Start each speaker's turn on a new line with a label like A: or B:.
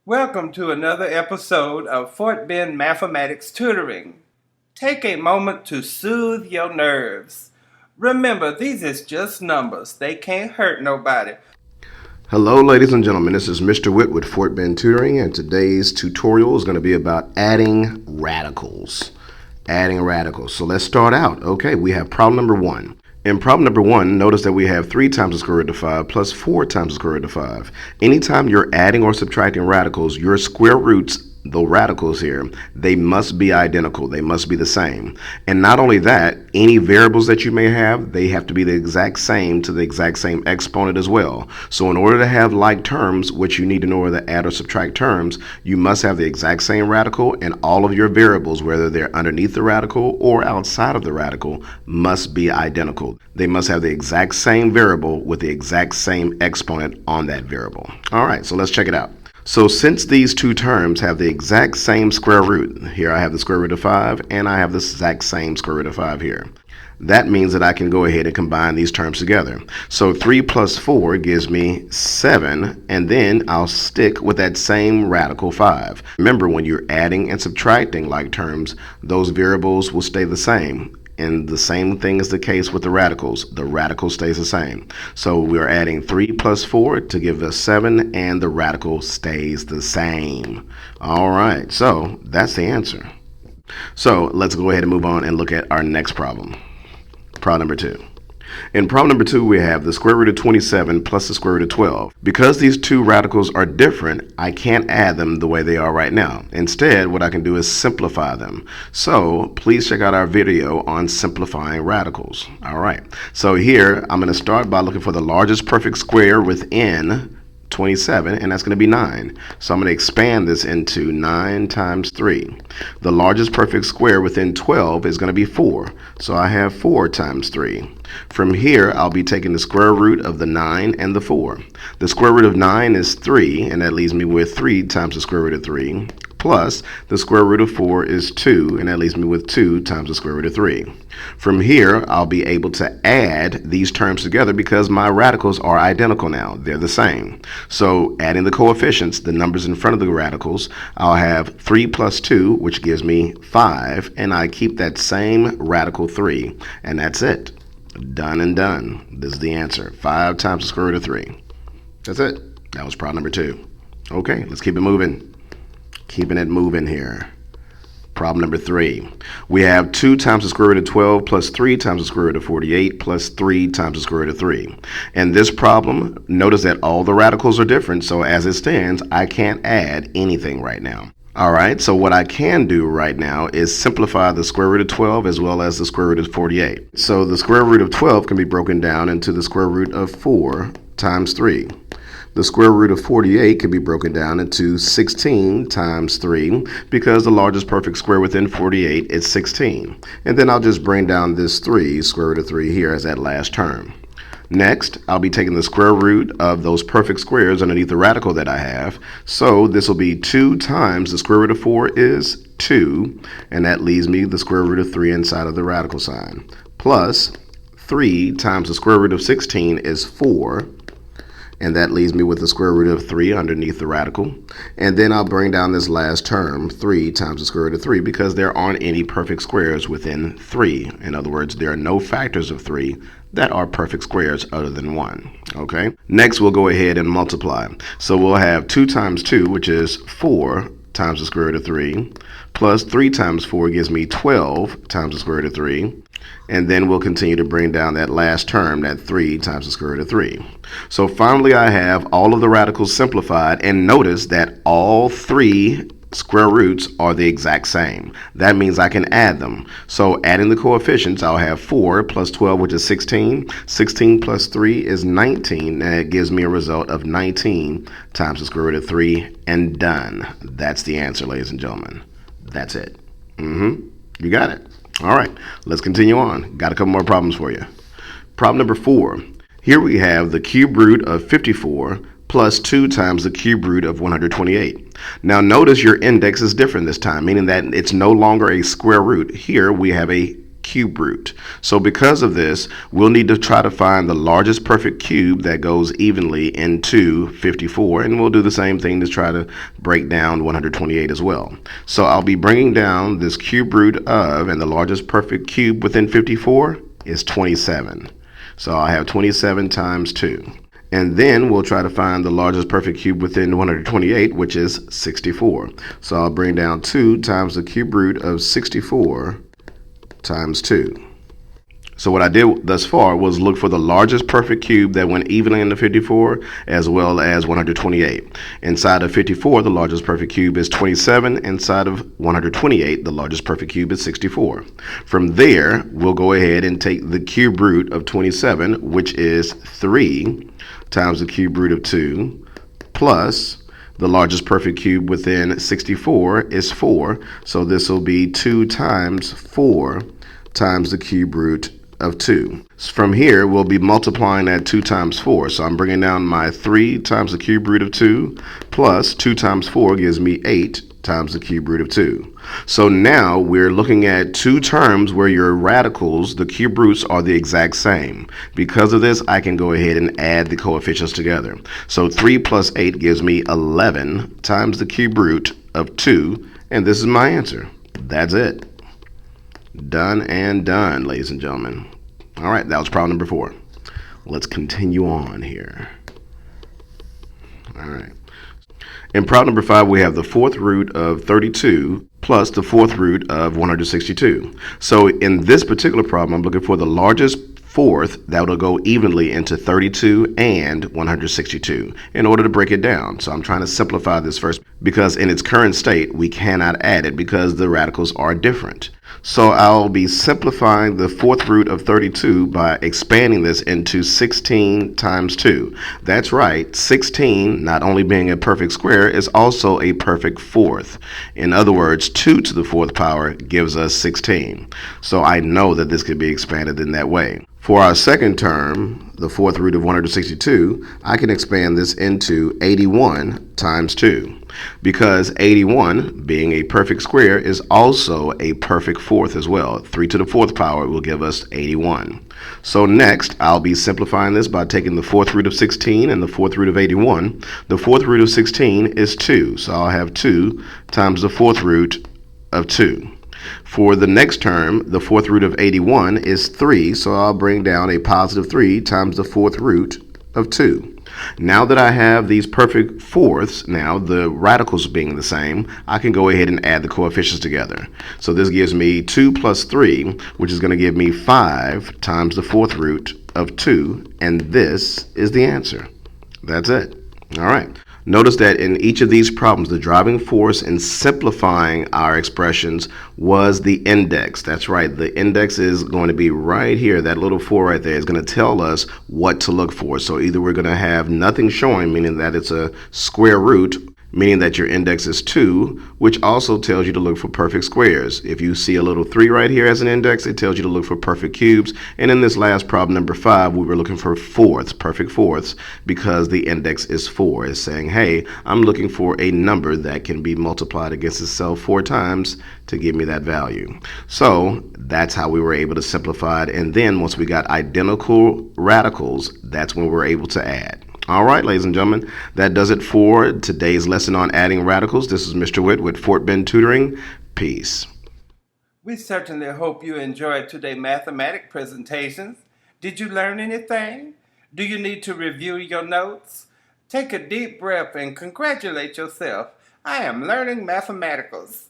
A: Welcome to another episode of Fort Bend Mathematics Tutoring. Take a moment to soothe your nerves. Remember, these is just numbers. They can't hurt nobody.
B: Hello, ladies and gentlemen. This is Mr. Witt with Fort Bend Tutoring, and today's tutorial is going to be about adding radicals. So let's start out. Okay, we have problem number 1. In problem number 1, notice that we have 3 times the square root of 5 plus 4 times the square root of 5. Anytime you're adding or subtracting radicals, your square roots, the radicals here, they must be identical. They must be the same. And not only that, any variables that you may have, they have to be the exact same to the exact same exponent as well. So in order to have like terms, which you need in order to add or subtract terms, you must have the exact same radical, and all of your variables, whether they're underneath the radical or outside of the radical, must be identical. They must have the exact same variable with the exact same exponent on that variable. All right, so let's check it out. So since these two terms have the exact same square root, here I have the square root of 5 and I have the exact same square root of 5 here. That means that I can go ahead and combine these terms together. So 3 plus 4 gives me 7, and then I'll stick with that same radical 5. Remember, when you're adding and subtracting like terms, those variables will stay the same. And the same thing is the case with the radicals. The radical stays the same. So we're adding 3 plus 4 to give us 7, and the radical stays the same. All right, so that's the answer. So let's go ahead and move on and look at our next problem. Problem number 2. In problem number 2, we have the square root of 27 plus the square root of 12. Because these two radicals are different, I can't add them the way they are right now. Instead, what I can do is simplify them. So please check out our video on simplifying radicals. All right, so here I'm going to start by looking for the largest perfect square within 27, and that's going to be 9. So I'm going to expand this into 9 times 3. The largest perfect square within 12 is going to be 4. So I have 4 times 3. From here, I'll be taking the square root of the 9 and the 4. The square root of 9 is 3, and that leaves me with 3 times the square root of 3. Plus, the square root of 4 is 2, and that leaves me with 2 times the square root of 3. From here, I'll be able to add these terms together because my radicals are identical now. They're the same. So adding the coefficients, the numbers in front of the radicals, I'll have 3 plus 2, which gives me 5, and I keep that same radical 3, and that's it. Done and done. This is the answer. 5 times the square root of 3. That's it. That was problem number 2. Okay, let's keep it moving. Keeping it moving here. Problem number 3. We have 2 times the square root of 12 plus 3 times the square root of 48 plus 3 times the square root of 3. In this problem, notice that all the radicals are different, so as it stands, I can't add anything right now. All right, so what I can do right now is simplify the square root of 12 as well as the square root of 48. So the square root of 12 can be broken down into the square root of 4 times 3. The square root of 48 can be broken down into 16 times 3 because the largest perfect square within 48 is 16. And then I'll just bring down this 3, square root of 3 here as that last term. Next, I'll be taking the square root of those perfect squares underneath the radical that I have. So this will be 2 times the square root of 4 is 2, and that leaves me the square root of 3 inside of the radical sign. Plus 3 times the square root of 16 is 4. And that leaves me with the square root of 3 underneath the radical. And then I'll bring down this last term, 3 times the square root of 3, because there aren't any perfect squares within 3. In other words, there are no factors of 3 that are perfect squares other than 1. Okay? Next, we'll go ahead and multiply. So we'll have 2 times 2, which is 4 times the square root of 3, plus 3 times 4 gives me 12 times the square root of 3. And then we'll continue to bring down that last term, that 3 times the square root of 3. So finally, I have all of the radicals simplified, and notice that all 3 square roots are the exact same. That means I can add them. So adding the coefficients, I'll have 4 plus 12, which is 16. 16 plus 3 is 19, and it gives me a result of 19 times the square root of 3, and done. That's the answer, ladies and gentlemen. That's it. You got it. All right, let's continue on. Got a couple more problems for you. Problem number 4. Here we have the cube root of 54 plus 2 times the cube root of 128. Now notice your index is different this time, meaning that it's no longer a square root. Here we have a cube root. So because of this, we'll need to try to find the largest perfect cube that goes evenly into 54, and we'll do the same thing to try to break down 128 as well. So I'll be bringing down this cube root of, and the largest perfect cube within 54 is 27. So I have 27 times 2. And then we'll try to find the largest perfect cube within 128, which is 64. So I'll bring down 2 times the cube root of 64 times 2. So what I did thus far was look for the largest perfect cube that went evenly into 54 as well as 128. Inside of 54, the largest perfect cube is 27. Inside of 128, the largest perfect cube is 64. From there, we'll go ahead and take the cube root of 27, which is 3 times the cube root of 2 plus the largest perfect cube within 64 is 4. So this will be 2 times 4 times the cube root of 2. From here, we'll be multiplying that 2 times 4. So I'm bringing down my 3 times the cube root of 2 plus 2 times 4 gives me 8 times the cube root of 2. So now we're looking at two terms where your radicals, the cube roots, are the exact same. Because of this, I can go ahead and add the coefficients together. So 3 plus 8 gives me 11 times the cube root of 2, and this is my answer. That's it. Done and done, ladies and gentlemen. All right, that was problem number 4. Let's continue on here. All right. In problem number 5, we have the fourth root of 32 plus the fourth root of 162. So in this particular problem, I'm looking for the largest fourth that will go evenly into 32 and 162 in order to break it down. So I'm trying to simplify this first because in its current state, we cannot add it because the radicals are different. So I'll be simplifying the fourth root of 32 by expanding this into 16 times 2. That's right, 16, not only being a perfect square, is also a perfect fourth. In other words, 2 to the fourth power gives us 16. So I know that this could be expanded in that way. For our second term, the fourth root of 162, I can expand this into 81 times 2. Because 81, being a perfect square, is also a perfect fourth as well. 3 to the fourth power will give us 81. So next, I'll be simplifying this by taking the fourth root of 16 and the fourth root of 81. The fourth root of 16 is 2, so I'll have 2 times the fourth root of 2. For the next term, the fourth root of 81 is 3, so I'll bring down a positive 3 times the fourth root of 2. Now that I have these perfect fourths, now the radicals being the same, I can go ahead and add the coefficients together. So this gives me 2 plus 3, which is going to give me 5 times the fourth root of 2, and this is the answer. That's it. All right. Notice that in each of these problems, the driving force in simplifying our expressions was the index. That's right. The index is going to be right here. That little 4 right there is going to tell us what to look for. So either we're going to have nothing showing, meaning that it's a square root, meaning that your index is 2, which also tells you to look for perfect squares. If you see a little 3 right here as an index, it tells you to look for perfect cubes. And in this last problem, number 5, we were looking for fourths, perfect fourths, because the index is 4. It's saying, hey, I'm looking for a number that can be multiplied against itself 4 times to give me that value. So that's how we were able to simplify it. And then once we got identical radicals, that's when we were able to add. All right, ladies and gentlemen, that does it for today's lesson on adding radicals. This is Mr. Witt with Fort Bend Tutoring. Peace.
A: We certainly hope you enjoyed today's mathematics presentations. Did you learn anything? Do you need to review your notes? Take a deep breath and congratulate yourself. I am learning mathematicals.